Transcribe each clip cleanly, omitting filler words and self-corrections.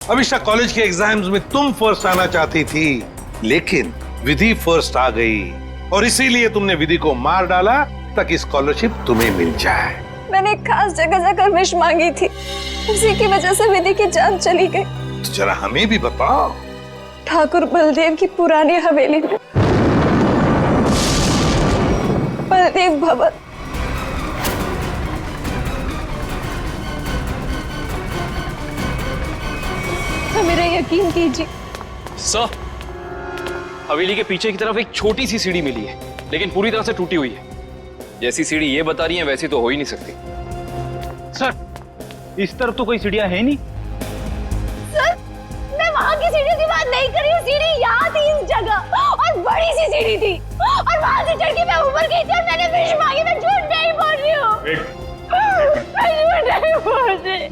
अभिष्टा, college के exams में तुम फर्स्ट आना चाहती थी, लेकिन विधि फर्स्ट आ गई और इसीलिए तुमने विधि को मार डाला ताकि स्कॉलरशिप तुम्हें मिल जाए। मैंने एक खास जगह जाकर विश मांगी थी, उसी की वजह से विधि की जान चली गई। तो जरा हमें भी बताओ। ठाकुर बलदेव की पुरानी हवेली में बलदेव भवन। तो मेरा यकीन कीजिए सर, हवेली के पीछे की तरफ एक छोटी सी सीढ़ी मिली है, लेकिन पूरी तरह से टूटी हुई है। जैसी सीढ़ी ये बता रही है वैसी तो हो ही नहीं सकती। सर, इस तरफ तो कोई सीढ़ियां है नहीं। सर, मैं वहाँ की सीढ़ी की बात नहीं कर रही हूँ। सीढ़ी यहाँ थी इस जगह, और बड़ी सी सीढ़ी थी, और वहाँ से चढ़ के मैं ऊपर गई थी और मैंने विश मांगी। मैं झूठ नहीं बोल रही हूँ, मैं झूठ नहीं बोल रही।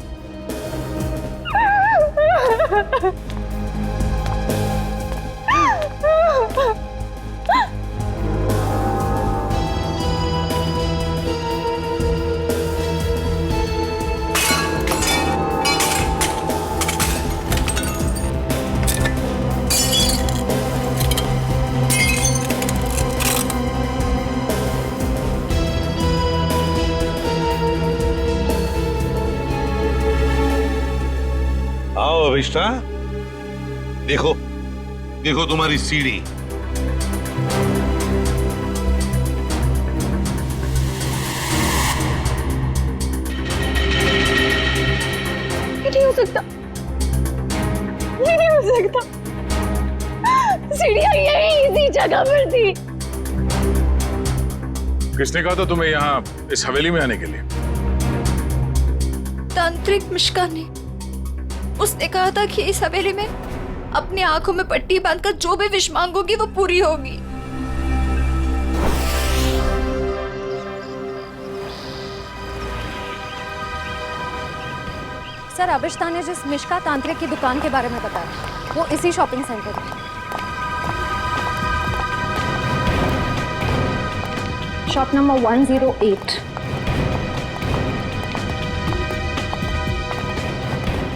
आओ अभिष्टा, देखो देखो तुम्हारी सीढ़ी। ये नहीं हो सकता, ये नहीं हो सकता। सीढ़ियाँ यही इसी जगह पर थी। किसने कहा था तुम्हें यहाँ इस हवेली में आने के लिए? तांत्रिक मिश्का ने। उसने कहा था कि इस हवेली में अपनी आंखों में पट्टी बांधकर जो भी विश मांगोगी वो पूरी होगी। सर, अभिष्टा ने जिस मिश्का तांत्रिक की दुकान के बारे में बताया वो इसी शॉपिंग सेंटर में। Shop number 108।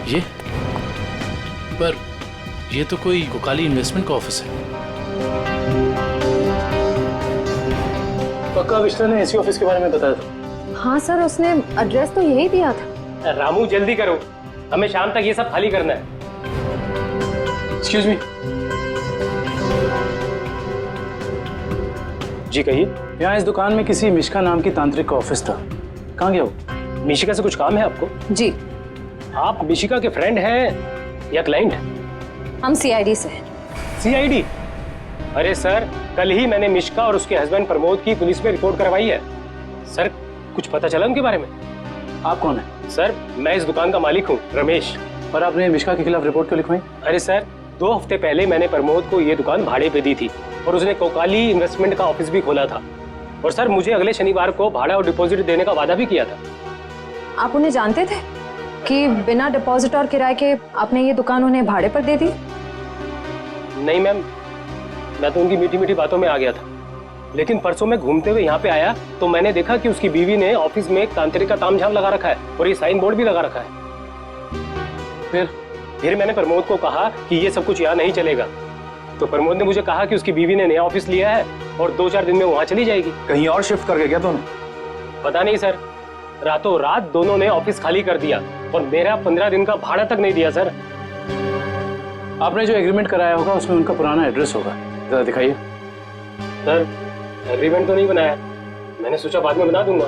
ये पर ये तो कोई कोकाली इन्वेस्टमेंट का ऑफिस है। पक्का अभिष्टा ने इसी ऑफिस के बारे में बताया था। हाँ सर, उसने एड्रेस तो यही दिया था। रामू जल्दी करो, हमें शाम तक ये सब खाली करना है। Excuse me. जी कहिए। यहाँ इस दुकान में किसी मिशिका नाम की तांत्रिक का ऑफिस था, कहाँ गया वो? मिशिका से कुछ काम है आपको? जी। आप मिशिका के फ्रेंड हैं या क्लाइंट? हम सीआईडी से हैं। सीआईडी? अरे सर, कल ही मैंने मिशिका और उसके हस्बैंड प्रमोद की पुलिस में रिपोर्ट करवाई है। सर, कुछ पता चला उनके बारे में? आप कौन है? सर, मैं इस दुकान का मालिक हूँ, रमेश। और आपने मिशिका के खिलाफ रिपोर्ट क्यों लिखवाई? अरे सर, 2 हफ्ते पहले मैंने प्रमोद को ये दुकान भाड़े पे दी थी और उसने कोकाली इन्वेस्टमेंट का ऑफिस भी खोला था। और सर, मुझे अगले शनिवार को भाड़ा और डिपॉजिट देने का वादा भी किया था। आप उन्हें जानते थे कि बिना डिपॉजिट और किराए के आपने ये दुकान उन्हें भाड़े पर दे दी? नहीं मैम, मैं तो उनकी मीठी मीठी बातों में आ गया था, लेकिन परसों मैं घूमते हुए यहाँ पे आया तो मैंने देखा कि उसकी बीवी ने ऑफिस में एक तांत्रिक का तामझाम लगा रखा है और ये साइन बोर्ड भी लगा रखा है। फिर मैंने प्रमोद को कहा कि ये सब कुछ यहाँ नहीं चलेगा, तो प्रमोद ने मुझे कहा कि उसकी बीवी ने नया ऑफिस लिया है और 2-4 दिन में वहाँ चली जाएगी। कहीं और शिफ्ट करके क्या दोनों? पता नहीं सर, रातों रात दोनों ने ऑफिस खाली कर दिया और मेरा 15 दिन का भाड़ा तक नहीं दिया। सर, आपने जो एग्रीमेंट कराया होगा उसमें उनका पुराना एड्रेस होगा, जरा दिखाइए। सर, एग्रीमेंट तो नहीं बनाया, मैंने सोचा बाद में बना दूंगा।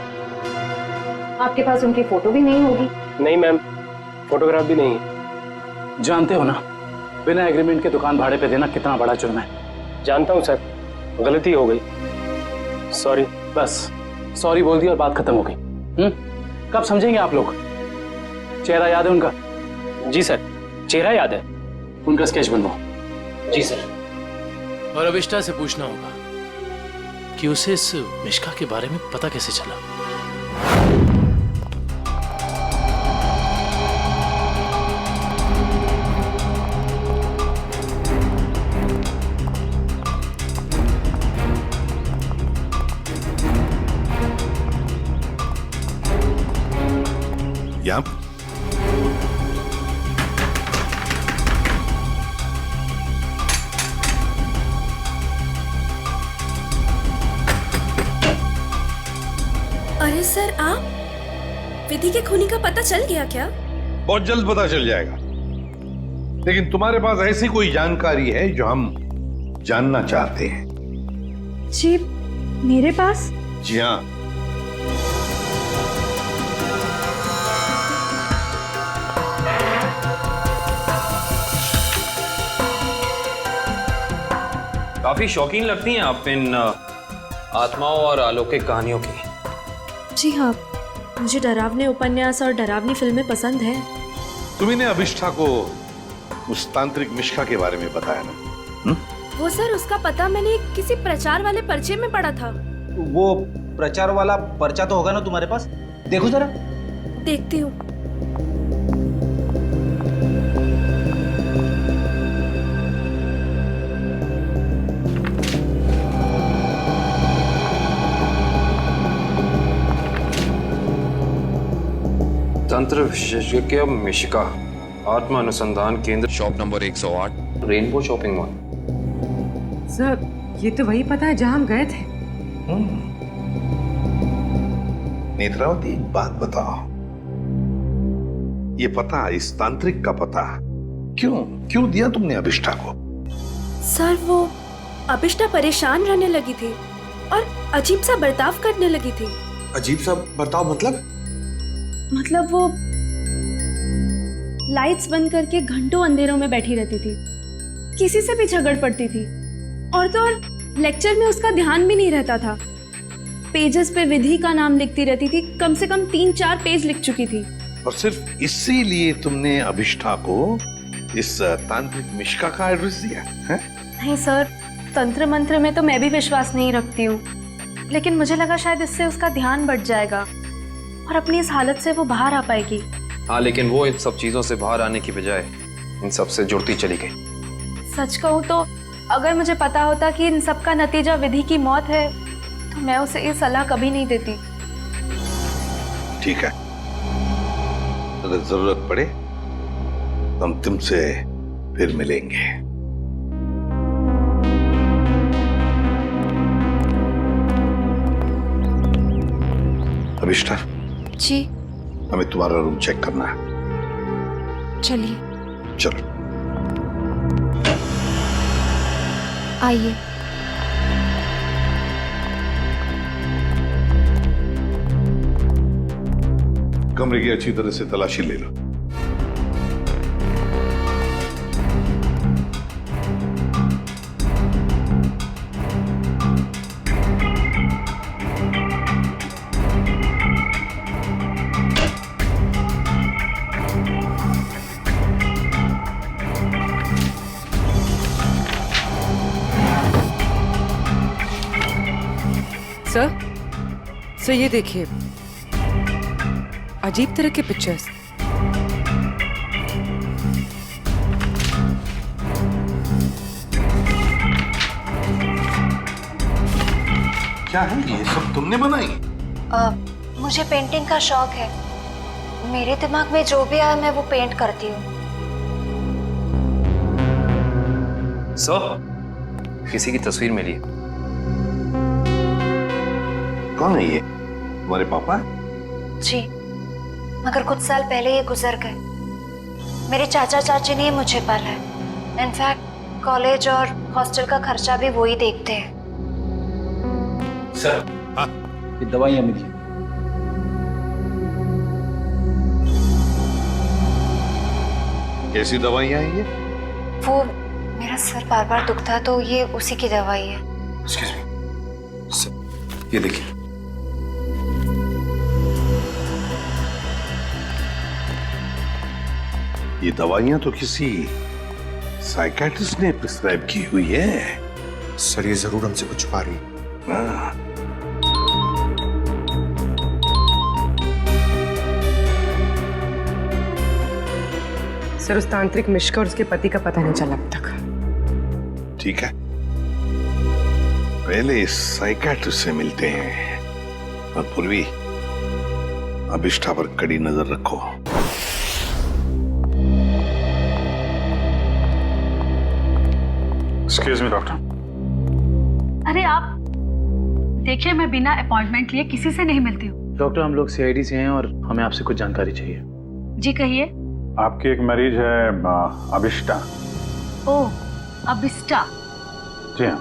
आपके पास उनकी फोटो भी नहीं होगी? नहीं मैम, फोटोग्राफ भी नहीं है। जानते हो ना, बिना एग्रीमेंट के दुकान भाड़े पे देना कितना बड़ा जुर्म है। जानता हूँ सर, गलती हो गई, सॉरी। बस सॉरी बोल दी और बात खत्म हो गई। कब समझेंगे आप लोग? चेहरा याद है उनका? जी सर, चेहरा याद है। उनका स्केच बनवाओ। जी सर। और अभिष्टा से पूछना होगा कि उसे इस मिशिका के बारे में पता कैसे चला। अरे सर, आप विधि के खूनी का पता चल गया क्या? बहुत जल्द पता चल जाएगा, लेकिन तुम्हारे पास ऐसी कोई जानकारी है जो हम जानना चाहते हैं? जी मेरे पास? जी हाँ। काफी शौकीन लगती हैं आप इन आत्माओं और अलौकिक कहानियों की। जी हाँ, मुझे डरावने उपन्यास और डरावनी फिल्में पसंद है। तुम्ही अभिष्ठा को उस तांत्रिक मिश्का के बारे में बताया ना? वो सर, उसका पता मैंने किसी प्रचार वाले पर्चे में पढ़ा था। वो प्रचार वाला पर्चा तो होगा ना तुम्हारे पास? देखो जरा। देखती हूँ। तंत्र विशेषज्ञ मिशिका, आत्मा अनुसंधान केंद्र, shop number 108, rainbow shopping mall. Sir, ये तो वही पता है जहां हम गए थे। नेत्रावती, एक बात बताओ, ये पता, इस तांत्रिक का पता क्यों दिया तुमने अभिष्ठा को? सर, वो अभिष्ठा परेशान रहने लगी थी और अजीब सा बर्ताव करने लगी थी। अजीब सा बर्ताव मतलब वो लाइट्स बंद करके घंटों अंधेरों में बैठी रहती थी, किसी से भी झगड़ पड़ती थी, और तो और लेक्चर में उसका ध्यान भी नहीं रहता था। पेजेस पे विधि का नाम लिखती रहती थी, कम से कम 3-4 पेज लिख चुकी थी। और सिर्फ इसीलिए तुमने अभिष्ठा को इस तांत्रिक मिश्का का एड्रेस दिया है? नहीं सर, तंत्र मंत्र में तो मैं भी विश्वास नहीं रखती हूँ, लेकिन मुझे लगा शायद इससे उसका ध्यान बढ़ जाएगा और अपनी इस हालत से वो बाहर आ पाएगी। हाँ, लेकिन वो इन सब चीजों से बाहर आने की बजाय इन सब से जुड़ती चली गई। सच कहूँ तो अगर मुझे पता होता कि इन सब का नतीजा विधि की मौत है, तो मैं उसे ये सलाह कभी नहीं देती। ठीक है, अगर जरूरत पड़े तो हम तुमसे फिर मिलेंगे। अभिष्ठा जी। हमें तुम्हारा रूम चेक करना है। चलिए। चलो आइए। कमरे की अच्छी तरह से तलाशी ले लो। सर, ये देखिए, अजीब तरह के पिक्चर्स। क्या है ये सब तुमने बनाई? मुझे पेंटिंग का शौक है। मेरे दिमाग में जो भी आया मैं वो पेंट करती हूँ। सर, किसी की तस्वीर मिली है। कौन है ये? तुम्हारे पापा? जी, मगर कुछ साल पहले ये गुजर गए। मेरे चाचा चाची ने मुझे पाला है। इनफैक्ट कॉलेज और हॉस्टल का खर्चा भी वो ही देखते हैं। सर, हाँ? ये दवाइयाँ मिली। कैसी दवाइयाँ हैं ये? वो मेरा सर बार बार दुखता है तो ये उसी की दवाई है। Excuse me. सर, ये देखिए। ये दवाइयाँ तो किसी साइकियाट्रिस्ट ने प्रिस्क्राइब की हुई है। सर, ये जरूर हमसे कुछ छुपा रही है। हाँ। सर, उस तांत्रिक मिश्का और उसके पति का पता नहीं चला अब तक। ठीक है, पहले इस साइकियाट्रिस्ट से मिलते हैं, और पूर्वी अभिष्ठा पर कड़ी नजर रखो। Excuse me doctor. अरे आप देखिए, मैं बिना अपॉइंटमेंट लिए किसी से नहीं मिलती हूँ। डॉक्टर, हम लोग सीआईडी से हैं और हमें आपसे कुछ जानकारी चाहिए। जी कहिए। आपकी एक मरीज है अभिष्टा। ओह, अभिष्टा। जी हाँ।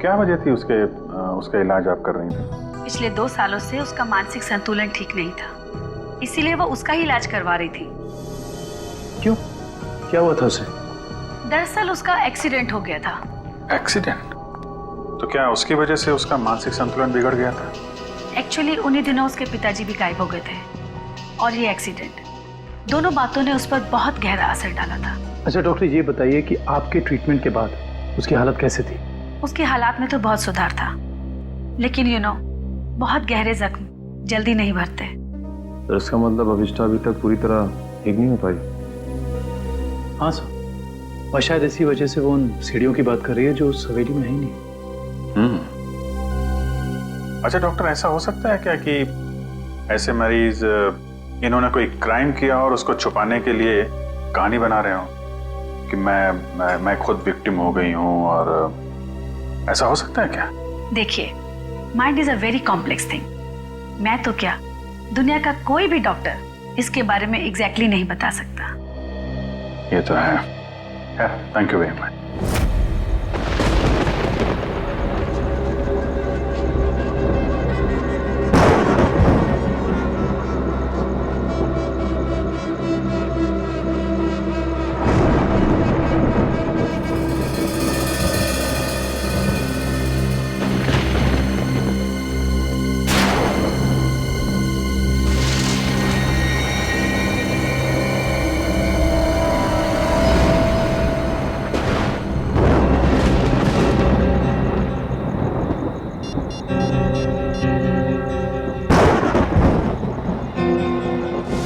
क्या वजह थी उसका इलाज आप कर रही थी? पिछले 2 सालों से उसका मानसिक संतुलन ठीक नहीं था, इसीलिए वो उसका ही इलाज करवा रही थी। क्यों, क्या हुआ था उसे? दरअसल उसका एक्सीडेंट हो गया था। एक्सीडेंट? तो क्या उसकी वजह से उसका मानसिक संतुलन बिगड़ गया था? एक्चुअली उन्हीं दिनों उसके पिताजी भी गायब हो गए थे और ये एक्सीडेंट, दोनों बातों ने उस पर बहुत गहरा असर डाला था। अच्छा डॉक्टर, ये बताइए कि आपके ट्रीटमेंट के बाद उसकी हालत कैसे थी? उसके हालात में तो बहुत सुधार था, लेकिन बहुत गहरे जख्म जल्दी नहीं भरते। तो इसका मतलब अभिष्टा अभी तक पूरी तरह ठीक नहीं हो पाई? हाँ सर, और शायद इसी वजह से वो उन सीढ़ियों की बात कर रही है जो उस हवेली में है ही नहीं। अच्छा डॉक्टर, ऐसा हो सकता है क्या कि ऐसे मरीज इन्होंने कोई क्राइम किया और उसको छुपाने के लिए कहानी बना रहे हो कि मैं खुद विक्टिम हो गई हूं, और ऐसा हो सकता है क्या? देखिए, mind is a very complex thing. मैं तो क्या, दुनिया का कोई भी डॉक्टर इसके बारे में एग्जैक्टली नहीं बता सकता। ये तो है। Thank you very much.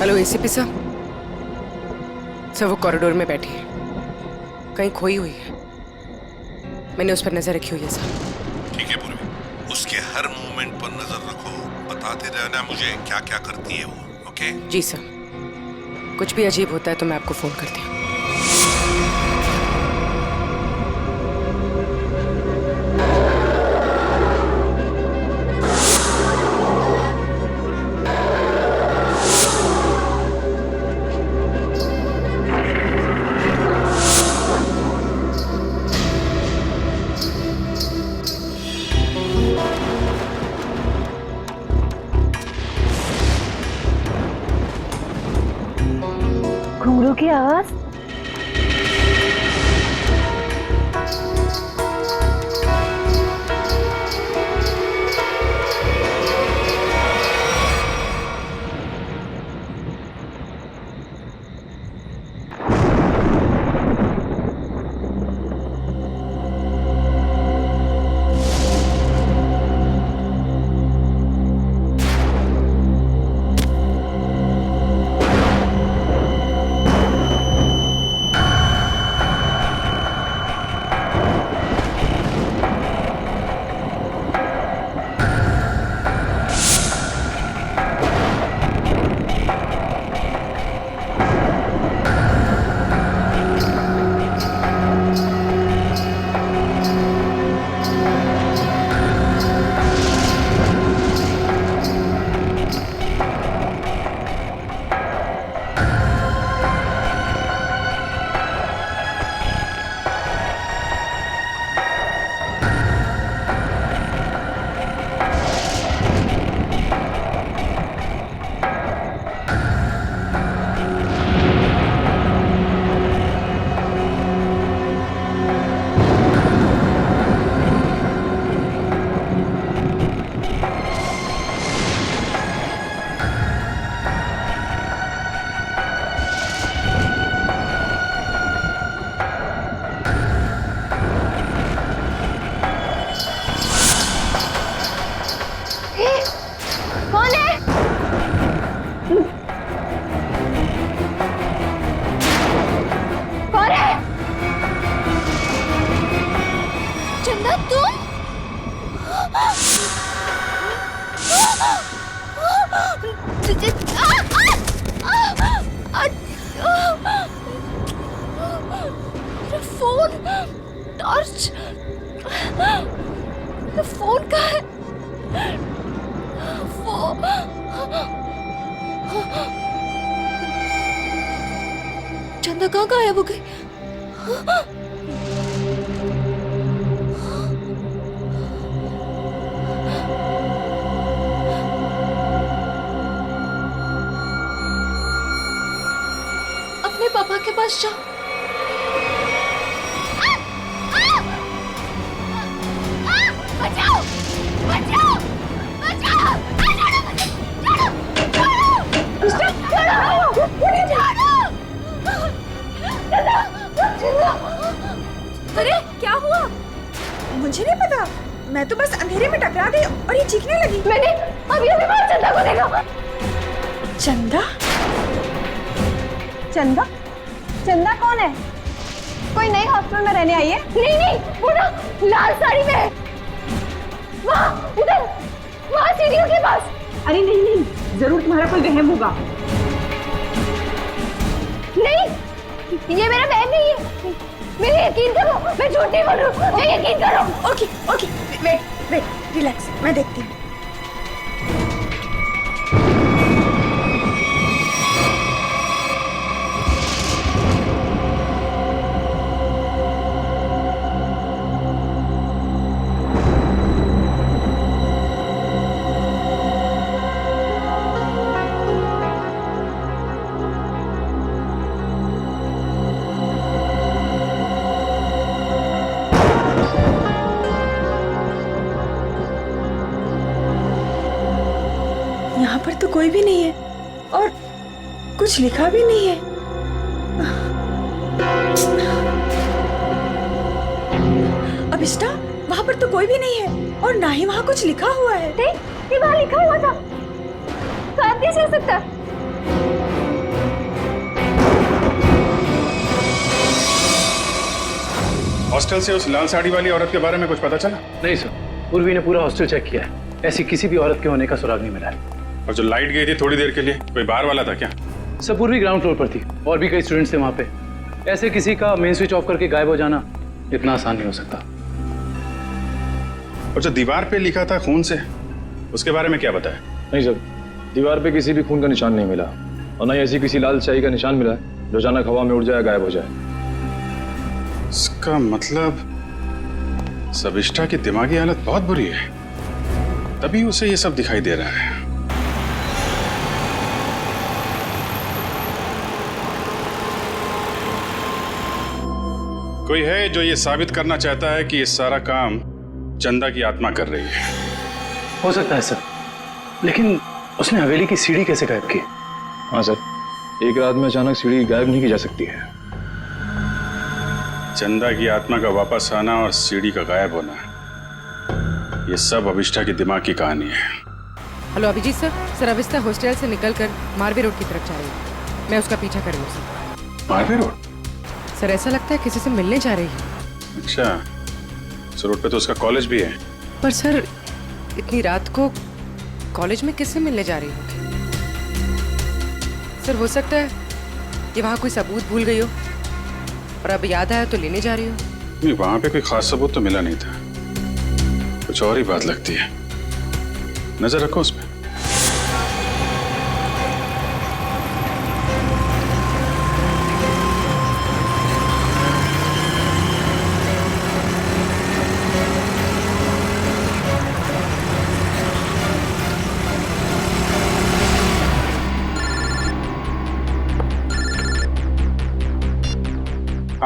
Hello ACP साहब। सर वो कॉरिडोर में बैठी है, कहीं खोई हुई है। मैंने उस पर नजर रखी हुई है सर। ठीक है पूर्वी, उसके हर मूवमेंट पर नजर रखो, बताते रहना मुझे क्या क्या करती है वो। ओके? जी सर, कुछ भी अजीब होता है तो मैं आपको फोन करती हूँ। घुंघरू की आवाज। चंदा कहाँ गायब हो गई? अपने पापा के पास जा। बचाओ बचाओ बचाओ! अरे क्या हुआ? मुझे नहीं पता, मैं तो बस अंधेरे में टकरा गई और ये चीखने लगी। मैंने अभी बाहर चंदा को देखा। चंदा? चंदा? चंदा कौन है? कोई नई हॉस्टल में रहने आई है? नहीं नहीं, वो ना लाल साड़ी में है। वहाँ उधर, वहाँ सीढ़ियों के पास। अरे नहीं नहीं, जरूर तुम्हारा कोई वहम होगा। नहीं, ये मेरा बहन नहीं है। मेरे यकीन करो, मैं झूठ नहीं बोल रही हूँ। मैं यकीन करो। Okay okay, wait wait, relax, मैं देखती हूँ। यहाँ पर तो कोई भी नहीं है और कुछ लिखा भी नहीं है। अभिष्टा, वहाँ पर तो कोई भी नहीं है और ना ही वहाँ कुछ लिखा हुआ है। ये वहाँ लिखा हुआ था, तो आप कैसे हो सकता? हॉस्टल से उस लाल साड़ी वाली औरत के बारे में कुछ पता चला? नहीं सर, उर्वी ने पूरा हॉस्टल चेक किया है, ऐसी किसी भी औरत के होने का सुराग नहीं मिला है। और जो लाइट गई थी थोड़ी देर के लिए, कोई बाहर वाला था क्या? सब पूर्वी ग्राउंड फ्लोर पर थी और भी कई स्टूडेंट्स थे वहाँ पे। ऐसे किसी का मेन स्विच ऑफ करके गायब हो जाना इतना आसान नहीं हो सकता। और जो दीवार पे लिखा था खून से, उसके बारे में क्या बताया? नहीं सर, दीवार पे किसी भी खून का निशान नहीं मिला और न ही ऐसी किसी लाल स्याही का निशान मिला है जो अचानक हवा में उड़ जाए, गायब हो जाए। इसका मतलब सविष्टा की दिमागी हालत बहुत बुरी है, तभी उसे ये सब दिखाई दे रहा है। कोई है जो ये साबित करना चाहता है कि ये सारा काम चंदा की आत्मा कर रही है। हो सकता है सर, लेकिन उसने हवेली की सीढ़ी कैसे गायब की? हाँ सर, एक रात में अचानक सीढ़ी गायब नहीं की जा सकती है। चंदा की आत्मा का वापस आना और सीढ़ी का गायब होना, ये सब अभिष्टा की दिमाग की कहानी है। Hello Abhijeet sir, sir Abhishta hostel से निकलकर मारवे रोड की तरफ जा रही है। मैं उसका पीछा करूँ सर। मारवे रोड? सर ऐसा लगता है किसी से मिलने जा रही है। अच्छा, इस रोड पे तो उसका कॉलेज भी है। पर सर इतनी रात को कॉलेज में किससे मिलने जा रही होगी? सर हो सकता है ये वहाँ कोई सबूत भूल गई हो और अब याद आया तो लेने जा रही हो। नहीं, वहाँ पे कोई खास सबूत तो मिला नहीं था, कुछ और ही बात लगती है। नजर रखो उस पे।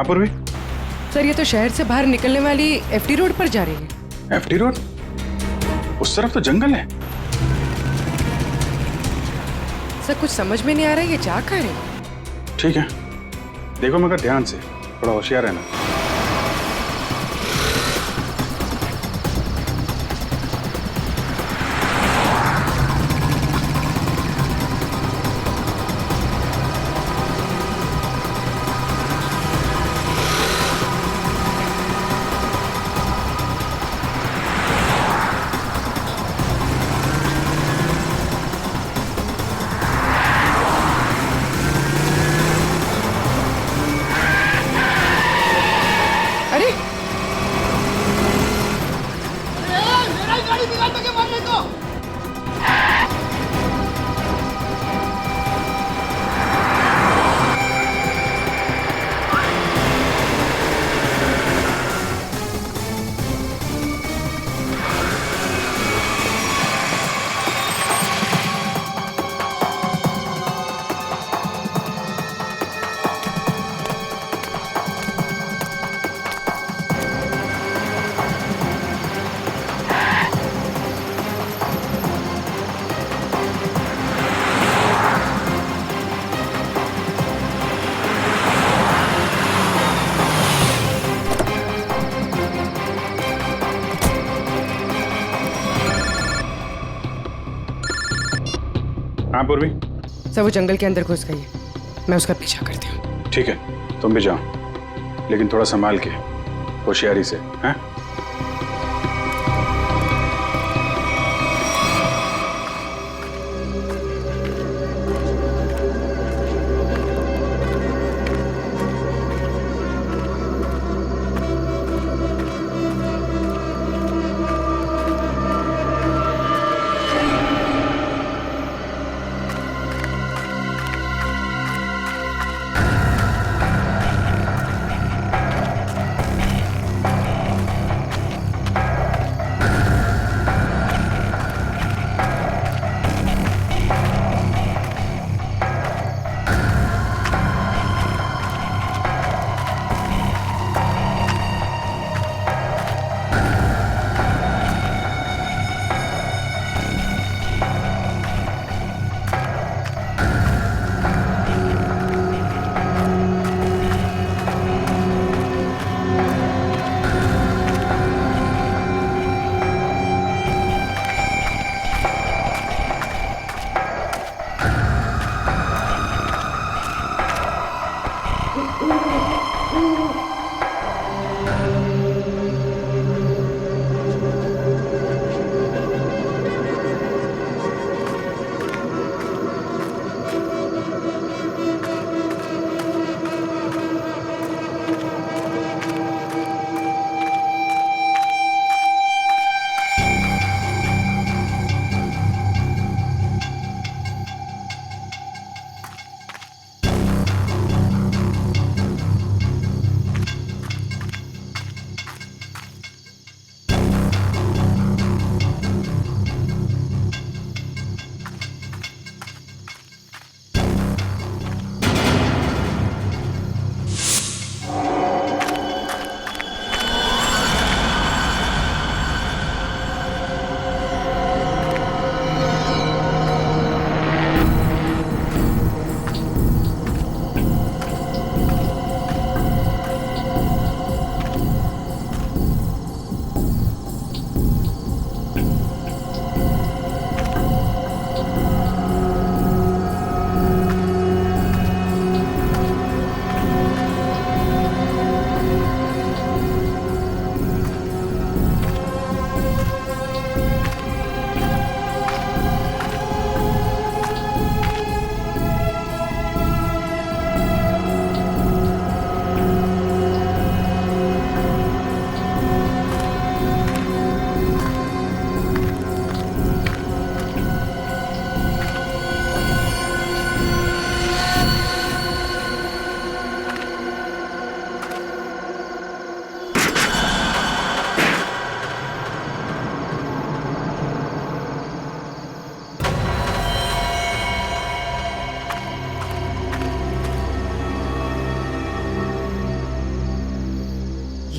पूर्वी, सर ये तो शहर से बाहर निकलने वाली एफडी रोड पर जा रही है। FD road? उस तरफ तो जंगल है। सर कुछ समझ में नहीं आ रहा है ये जा कहाँ रही है। ठीक है, देखो मगर ध्यान से, थोड़ा होशियार रहना। हाँ पूर्वी। सर वो जंगल के अंदर घुस गई है, मैं उसका पीछा करती हूँ। ठीक है, तुम भी जाओ, लेकिन थोड़ा संभाल के, होशियारी से, हैं?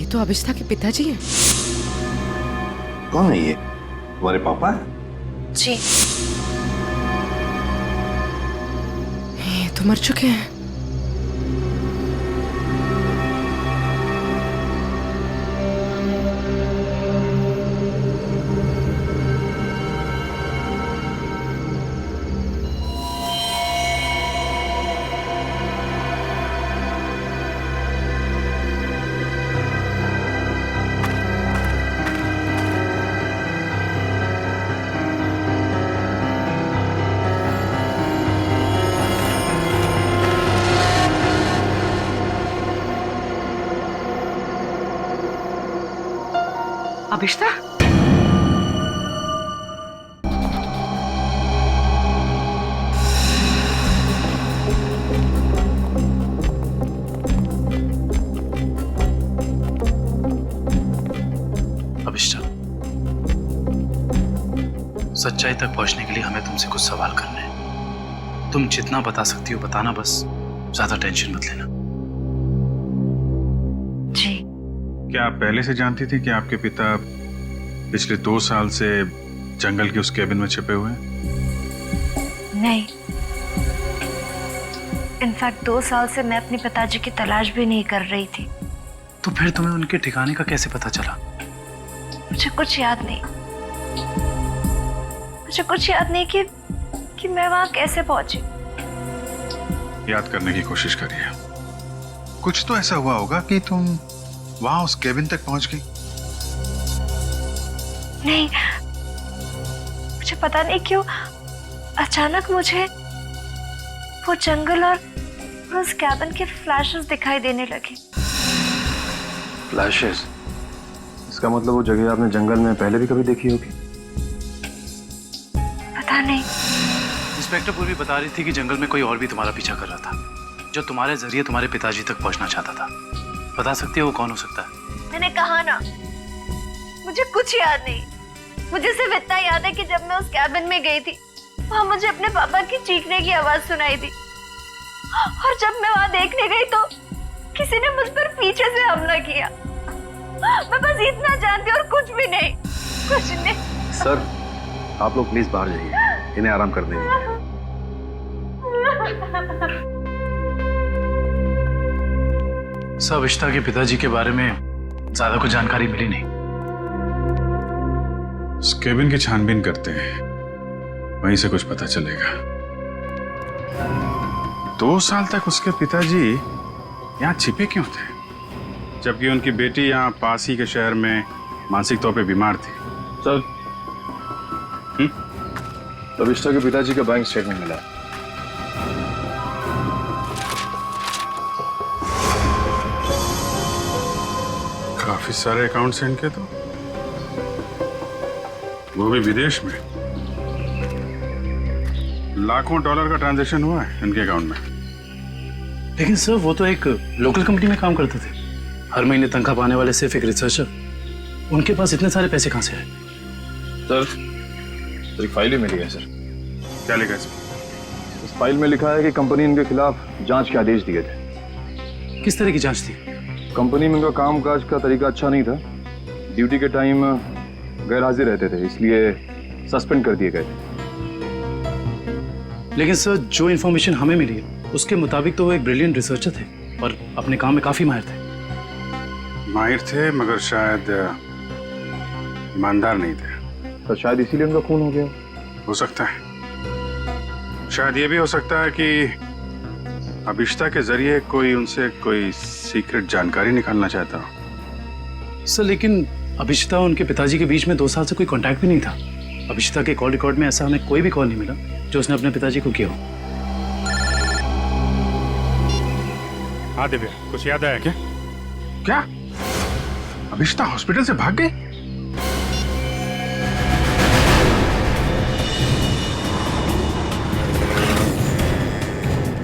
तो अभिष्ठा के पिताजी हैं। कौन है ये? तुम्हारे पापा? जी। ये तो मर चुके हैं। अभिष्ठा, अभिष्ठा, सच्चाई तक पहुंचने के लिए हमें तुमसे कुछ सवाल करने हैं। तुम जितना बता सकती हो बताना, बस ज्यादा टेंशन मत लेना। जी। क्या आप पहले से जानती थी कि आपके पिता पिछले 2 साल से जंगल के उस केबिन में छिपे हुए हैं? नहीं, इनफैक्ट 2 साल से मैं अपने पिताजी की तलाश भी नहीं कर रही थी। तो फिर तुम्हें उनके ठिकाने का कैसे पता चला? मुझे कुछ याद नहीं, मुझे कुछ याद नहीं कि कि मैं वहां कैसे पहुंची। याद करने की कोशिश करिए। कुछ तो ऐसा हुआ होगा कि तुम वहां उस केबिन तक पहुंच गई। नहीं, मुझे पता नहीं क्यों अचानक मुझे वो जंगल और उस कैबिन के फ्लैशेस दिखाई देने लगे। फ्लैशेस? इसका मतलब वो जगह आपने जंगल में पहले भी कभी देखी होगी। पता नहीं। इंस्पेक्टर पूर्वी बता रही थी कि जंगल में कोई और भी तुम्हारा पीछा कर रहा था, जो तुम्हारे जरिए तुम्हारे पिताजी तक पहुंचना चाहता था। बता सकती हो वो कौन हो सकता है? मैंने कहा ना, मुझे कुछ याद नहीं। मुझे सिर्फ इतना याद है कि जब मैं उस कैबिन में गई थी, वहां मुझे अपने पापा की चीखने की आवाज सुनाई दी, और जब मैं वहां देखने गई तो किसी ने मुझ पर पीछे से हमला किया। मैं बस इतना जानती हूँ और कुछ भी नहीं, कुछ नहीं। सर, आप लोग प्लीज बाहर जाइए, इन्हें आराम कर देंगे। सब अभिष्टा के पिताजी के बारे में ज्यादा कुछ जानकारी मिली नहीं। उस केबिन की छानबीन करते हैं, वहीं से कुछ पता चलेगा। 2 साल तक उसके पिताजी यहाँ छिपे क्यों थे, जबकि उनकी बेटी यहाँ पास ही के शहर में मानसिक तौर पे बीमार थी? सर, अभिष्टा के पिताजी का बैंक स्टेटमेंट मिला। काफी सारे अकाउंट्स हैं इनके, तो वो भी विदेश में। लाखों डॉलर का ट्रांजैक्शन हुआ है इनके अकाउंट में। लेकिन सर, वो तो एक लोकल कंपनी में काम करते थे, हर महीने तनख्वाह पाने वाले सिर्फ एक रिसर्चर। उनके पास इतने सारे पैसे कहां से आए? सर, एक फाइल ही मिली है। सर, क्या लिखा है इसमें? इस फाइल में लिखा है कि कंपनी इनके खिलाफ जांच के आदेश दिए थे। किस तरह की जांच थी? कंपनी में इनका कामकाज का तरीका अच्छा नहीं था। ड्यूटी के टाइम गैर हाजिर रहते थे, इसलिए सस्पेंड कर दिए गए थे। लेकिन सर, जो इन्फॉर्मेशन हमें मिली है उसके मुताबिक तो वो एक ब्रिलियंट रिसर्चर थे और अपने काम में काफी माहिर थे। माहिर थे, मगर शायद ईमानदार नहीं थे। तो शायद इसीलिए उनका खून हो गया। हो सकता है। शायद ये भी हो सकता है कि अभिष्टा के जरिए कोई उनसे कोई सीक्रेट जानकारी निकालना चाहता हो। सर, लेकिन अभिष्टा और उनके पिताजी के बीच में 2 साल से कोई कांटेक्ट भी नहीं था। अभिष्टा के कॉल रिकॉर्ड में ऐसा हमें कोई भी कॉल नहीं मिला जो उसने अपने पिताजी को किया हो। हाँ दिव्या, कुछ याद आया क्या? क्या अभिष्टा हॉस्पिटल से भाग गई?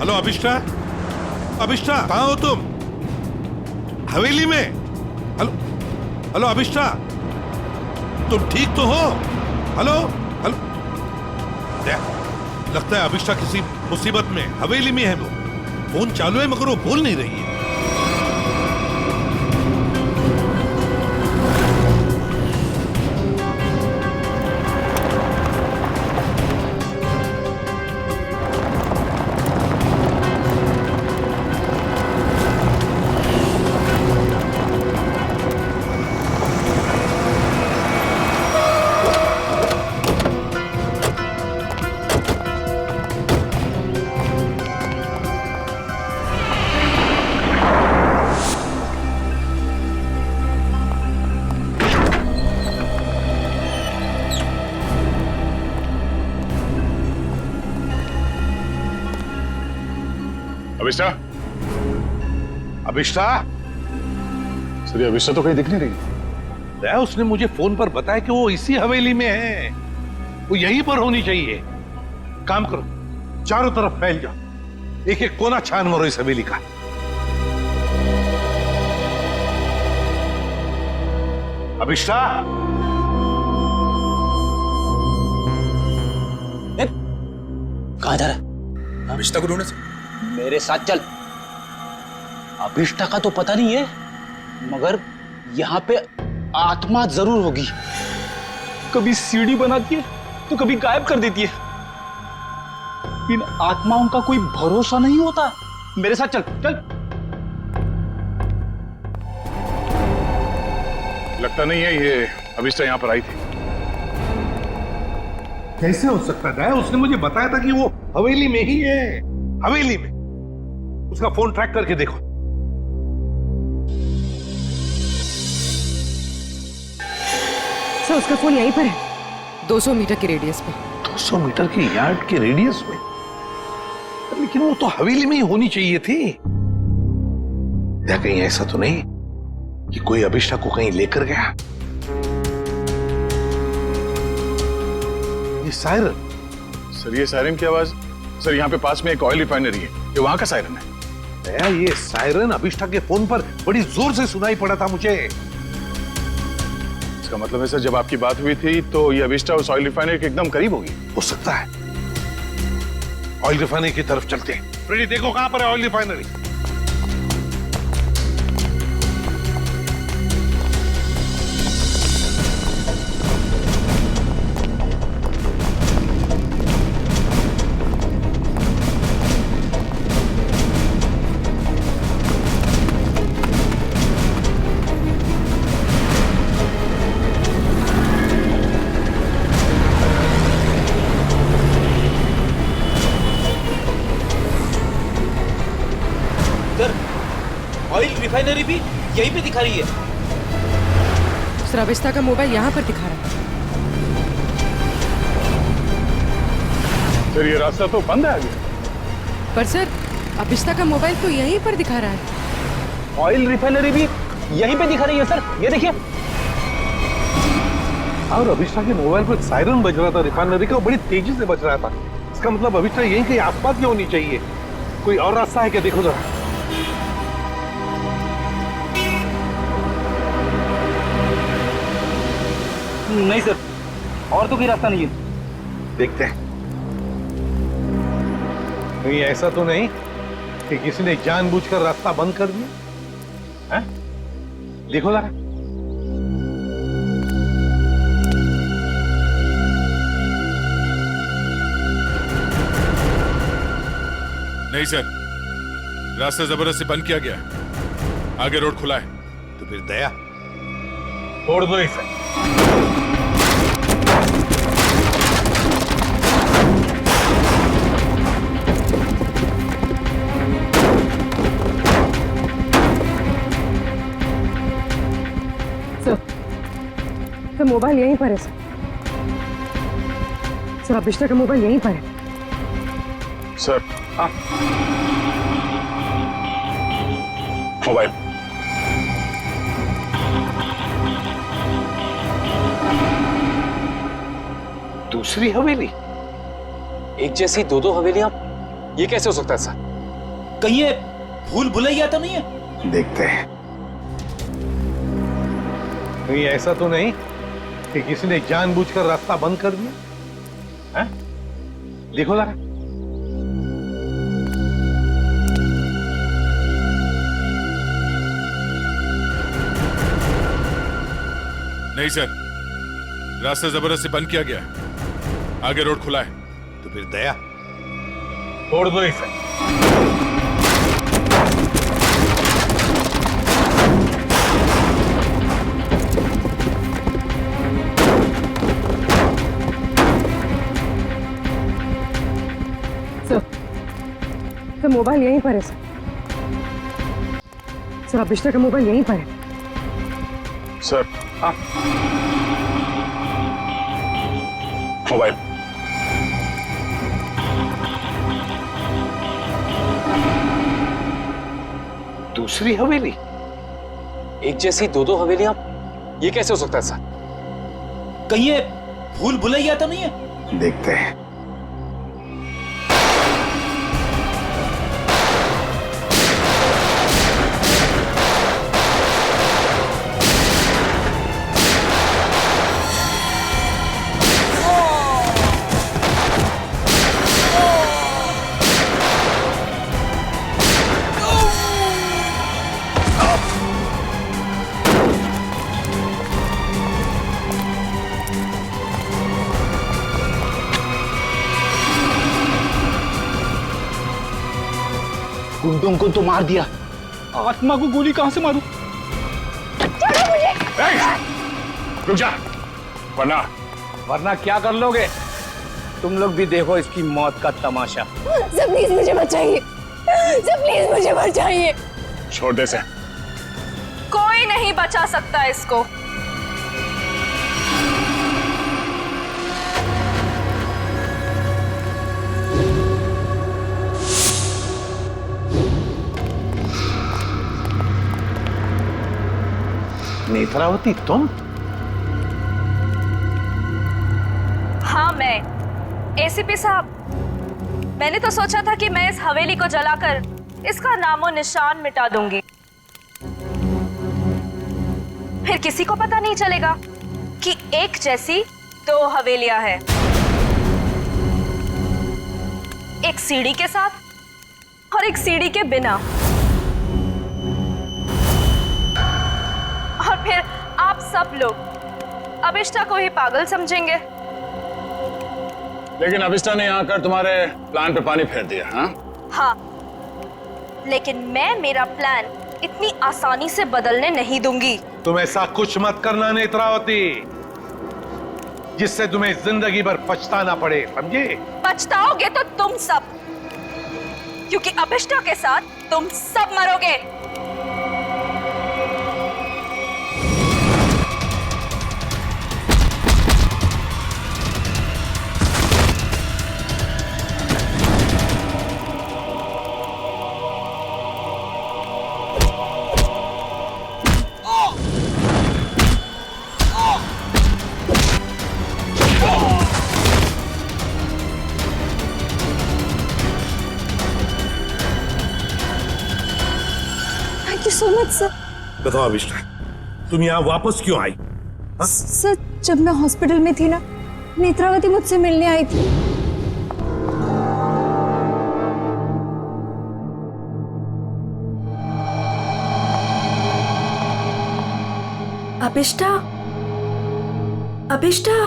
हेलो अभिष्टा, अभिष्टा कहाँ हो तुम? हवेली में? हेलो हेलो अभिष्टा, तुम ठीक तो हो? हेलो हेलो, लगता है अभिष्टा किसी मुसीबत में हवेली में है। वो फोन चालू है मगर वो बोल नहीं रही है। अभिष्टा, अभिष्टा, सर, अभिष्टा तो कहीं दिख नहीं रही। उसने मुझे फोन पर बताया कि वो इसी हवेली में है, वो यहीं पर होनी चाहिए। काम करो, चारों तरफ फैल जाओ, एक एक कोना छान मारो इस हवेली का। अभिष्टा, कहाँ जा रहा है? अभिष्टा को ढूंढने से। मेरे साथ चल। अभिष्टा का तो पता नहीं है, मगर यहाँ पे आत्मा जरूर होगी। कभी सीढ़ी बनाती है तो कभी गायब कर देती है। इन आत्माओं का कोई भरोसा नहीं होता। मेरे साथ चल चल। लगता नहीं है ये अभिष्टा यहाँ पर आई थी। कैसे हो सकता है? उसने मुझे बताया था कि वो हवेली में ही है, हवेली में। उसका फोन ट्रैक करके देखो। सर उसका फोन यहीं पर है, 200 मीटर के रेडियस पे। 200 मीटर के यार्ड के रेडियस में? लेकिन वो तो हवेली में ही होनी चाहिए थी। या कहीं ऐसा तो नहीं कि कोई अभिष्ठा को कहीं लेकर गया? ये सायरन। सर ये सायरन की आवाज, सर यहाँ पे पास में एक ऑयल रिफाइनरी है, ये वहां का सायरन है। दया, ये सायरन अभिष्ठा के फोन पर बड़ी जोर से सुनाई पड़ा था मुझे। इसका मतलब है सर जब आपकी बात हुई थी तो ये अभिष्ठा उस ऑयल रिफाइनरी के एकदम करीब होगी। हो सकता है। ऑयल रिफाइनरी की तरफ चलते हैं। फ्रेडी देखो कहां पर है ऑयल रिफाइनरी। ऑयल रिफाइनरी भी यहीं पे दिखा रही है। सर अभिष्ठा का मोबाइल यहाँ पर दिखा रहा है। सर ये रास्ता तो बंद है आगे। पर सर अभिष्ठा का मोबाइल तो यहीं पर दिखा रहा है। ऑयल रिफाइनरी भी यहीं पे दिखा रही है सर, ये देखिए। और अभिष्ठा के मोबाइल पर सायरन बज रहा था रिफाइनरी का, बड़ी तेजी से बज रहा था। इसका मतलब अभिष्ठा यहीं कहीं आसपास में होनी चाहिए। कोई और रास्ता है क्या? देखो जरा। नहीं सर, और तो कोई रास्ता नहीं है। देखते हैं। कहीं ऐसा तो नहीं कि किसी ने जानबूझकर रास्ता बंद कर दिया? हैं? देखो जरा। नहीं सर, रास्ता जबरदस्ती बंद किया गया है। आगे रोड खुला है। तो फिर दया छोड़ दो इसे। सर मोबाइल यहीं पर है सर। सर अभिष्ठा का मोबाइल यहीं पर है। Sir mobile. दूसरी हवेली? एक जैसी दो दो हवेलियां, ये कैसे हो सकता है सर? कहीं ये भूल भुलैया तो नहीं है? देखते हैं। कहीं ऐसा तो नहीं कि किसी ने जानबूझकर रास्ता बंद कर दिया? हैं? देखो जरा। नहीं सर, रास्ता जबरदस्ती बंद किया गया है। आगे रोड खुला है। तो फिर दया छोड़ दो इसे। सर मोबाइल यहीं पर है सर। सर अभिष्ठा का मोबाइल यहीं पर है। Sir mobile. दूसरी हवेली? एक जैसी दो दो हवेलियां, ये कैसे हो सकता है सर? कहीं ये भूल भुलैया तो नहीं है? देखते हैं। गुंडों को तो मार दिया, आत्मा को गोली कहां से मारूं? रुक जा, वरना वरना क्या कर लोगे? तुम लोग भी देखो इसकी मौत का तमाशा। सर प्लीज मुझे बचाइए, सर प्लीज मुझे बचाइए। छोटे से कोई नहीं बचा सकता इसको। नेत्रावती तुम? हाँ मैं। एसीपी साहब, मैंने तो सोचा था कि मैं इस हवेली को जलाकर इसका नामो निशान मिटा दूंगी, फिर किसी को पता नहीं चलेगा कि एक जैसी दो हवेलियां हैं, एक सीढ़ी के साथ और एक सीढ़ी के बिना। और फिर आप सब लोग अभिष्टा को ही पागल समझेंगे। लेकिन अभिष्टा ने यहाँ आकर तुम्हारे प्लान पे पानी फेर दिया। हाँ, लेकिन मैं मेरा प्लान इतनी आसानी से बदलने नहीं दूंगी। तुम ऐसा कुछ मत करना नेत्रावती जिससे तुम्हें जिंदगी भर पछताना पड़े, समझे? पछताओगे तो तुम सब, क्योंकि अभिष्टा के साथ तुम सब मरोगे। So much sir. बताओ अभिष्टा, तुम यहाँ वापस क्यों आई? सर जब मैं हॉस्पिटल में थी ना, नेत्रावती मुझसे मिलने आई थी। अभिष्टा, अभिष्टा,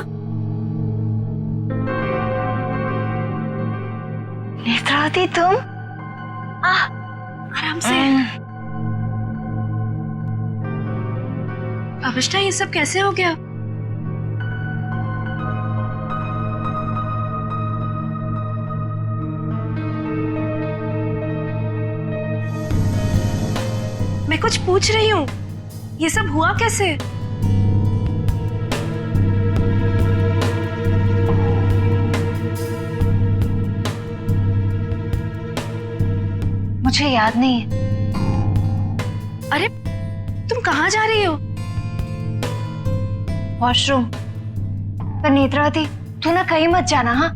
नेत्रावती तुम? आराम से। अभिष्टा ये सब कैसे हो गया? मैं कुछ पूछ रही हूँ, ये सब हुआ कैसे? मुझे याद नहीं है। अरे तुम कहाँ जा रही हो? वॉशरूम। पर नेत्रावती तू ना कहीं मत जाना, हाँ?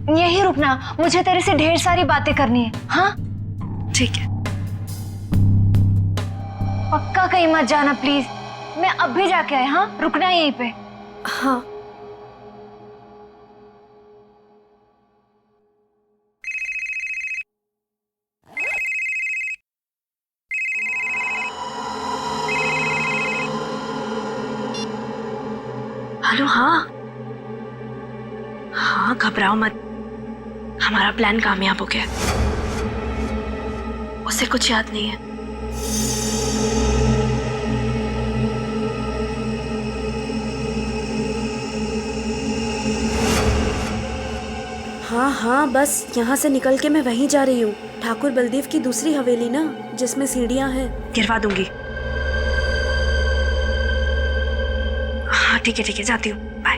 यहीं रुकना, मुझे तेरे से ढेर सारी बातें करनी है। हाँ ठीक है। पक्का कहीं मत जाना प्लीज। मैं अब भी जाके आया। हाँ रुकना यहीं पे। हाँ। हेलो। हाँ हाँ, घबराओ मत, हमारा प्लान कामयाब हो गया। उसे कुछ याद नहीं है। हाँ हाँ, बस यहाँ से निकल के मैं वहीं जा रही हूँ। ठाकुर बलदेव की दूसरी हवेली ना, जिसमें सीढ़ियाँ हैं। गिरवा दूंगी। हाँ ठीक है, जाती हूँ। बाय।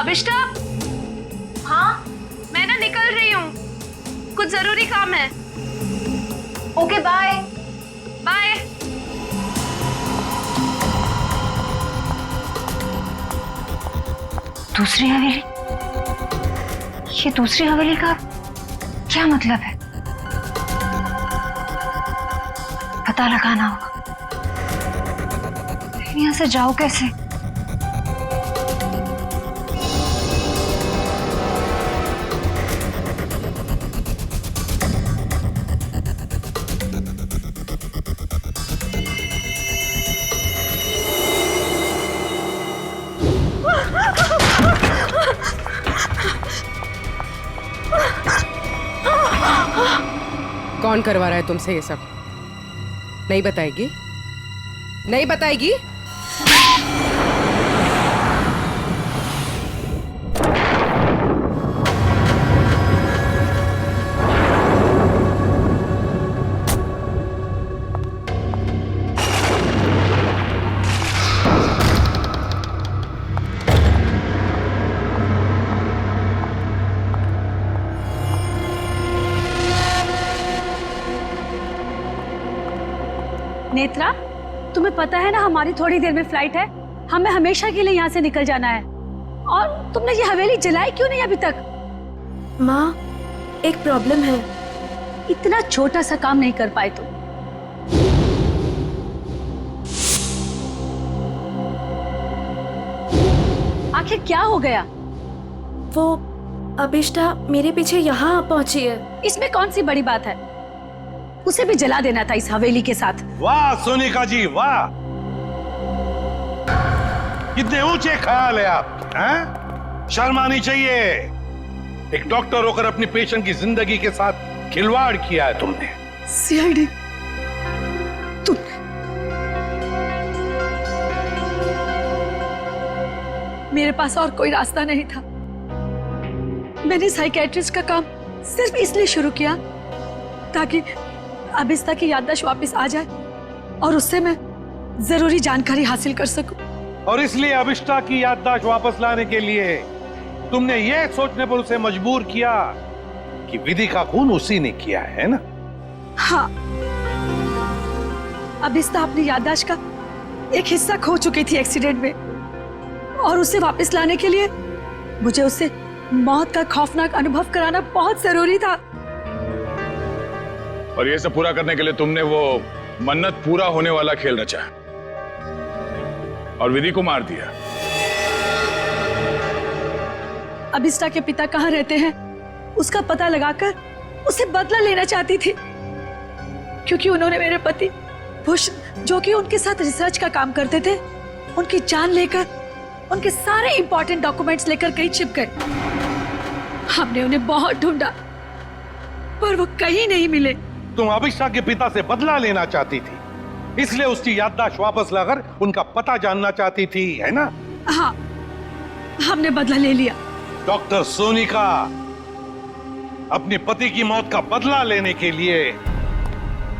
अभिष्टा। हाँ मैं ना निकल रही हूँ, कुछ जरूरी काम है। Okay bye. बाय। दूसरी हवेली? ये दूसरी हवेली का क्या मतलब है? पता लगाना होगा। यहाँ से जाओ कैसे? कौन करवा रहा है तुमसे ये सब? नहीं बताएगी? नहीं बताएगी? नेत्रा, तुम्हें पता है ना हमारी थोड़ी देर में फ्लाइट है, हमें हमेशा के लिए यहाँ से निकल जाना है। और तुमने ये हवेली जलाई क्यों नहीं अभी तक? माँ, एक प्रॉब्लम है। इतना छोटा सा काम नहीं कर पाए तुम। आखिर क्या हो गया? वो अभिष्टा मेरे पीछे यहाँ पहुंची है। इसमें कौन सी बड़ी बात है? उसे भी जला देना था इस हवेली के साथ। वाह सोनिका जी वाह, कितने ऊंचे ख्याल है आप, हैं? शर्म आनी चाहिए। एक डॉक्टर होकर अपनी पेशेंट की जिंदगी के साथ खिलवाड़ किया है तुमने। सीआईडी, मेरे पास और कोई रास्ता नहीं था। मैंने साइकेट्रिस्ट का काम सिर्फ इसलिए शुरू किया ताकि अभिष्टा की याददाश्त वापस आ जाए और उससे मैं जरूरी जानकारी हासिल कर सकूं। और इसलिए अभिष्टा की याददाश्त वापस लाने के लिए तुमने यह सोचने पर उसे मजबूर किया कि विधि का खून उसी ने किया है ना? हाँ, अभिष्टा अपनी याददाश्त का एक हिस्सा खो चुकी थी एक्सीडेंट में, और उसे वापस लाने के लिए मुझे उससे मौत का खौफनाक अनुभव कराना बहुत जरूरी था। और ये सब पूरा करने के लिए तुमने वो मन्नत पूरा होने वाला खेल रचा और विधि को मार दिया। अभिष्टा के पिता कहाँ रहते हैं उसका पता लगाकर उसे बदला लेना चाहती थी, क्योंकि उन्होंने मेरे पति बुश, जो कि उनके साथ रिसर्च का काम करते थे, उनकी जान लेकर उनके सारे इंपॉर्टेंट डॉक्यूमेंट्स लेकर कहीं छिप गए। हमने उन्हें बहुत ढूंढा पर वो कहीं नहीं मिले। तुम अभिष्टा के पिता से बदला लेना चाहती थी, इसलिए उसकी याददाश्त वापस लाकर उनका पता जानना चाहती थी, है ना? हाँ, हमने बदला ले लिया। डॉक्टर सोनिका, अपने पति की मौत का बदला लेने के लिए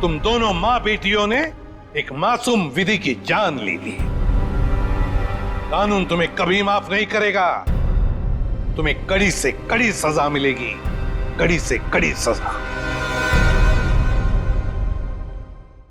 तुम दोनों मां बेटियों ने एक मासूम विधि की जान ले ली। कानून तुम्हें कभी माफ नहीं करेगा। तुम्हें कड़ी से कड़ी सजा मिलेगी, कड़ी से कड़ी सजा।